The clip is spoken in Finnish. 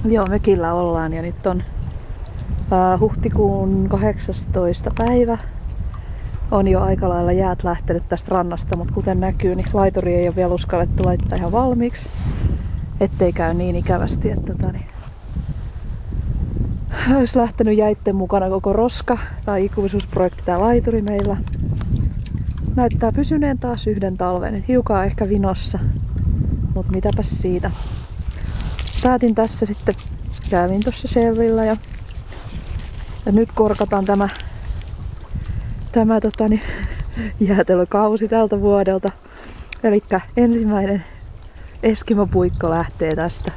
Joo, mökillä ollaan ja nyt on huhtikuun 18. päivä. On jo aika lailla jäät lähtenyt tästä rannasta, mutta kuten näkyy, niin laituri ei ole vielä uskallettu laittaa ihan valmiiksi. Ettei käy niin ikävästi, että olisi lähtenyt jäitten mukana koko roska tai ikuisuusprojekti tää laituri meillä. Näyttää pysyneen taas yhden talven, et hiukan ehkä vinossa, mutta mitäpäs siitä. Päätin tässä sitten, kävin tuossa selvillä ja nyt korkataan tämä jäätelökausi tältä vuodelta. Elikkä ensimmäinen Eskimo-puikko lähtee tästä.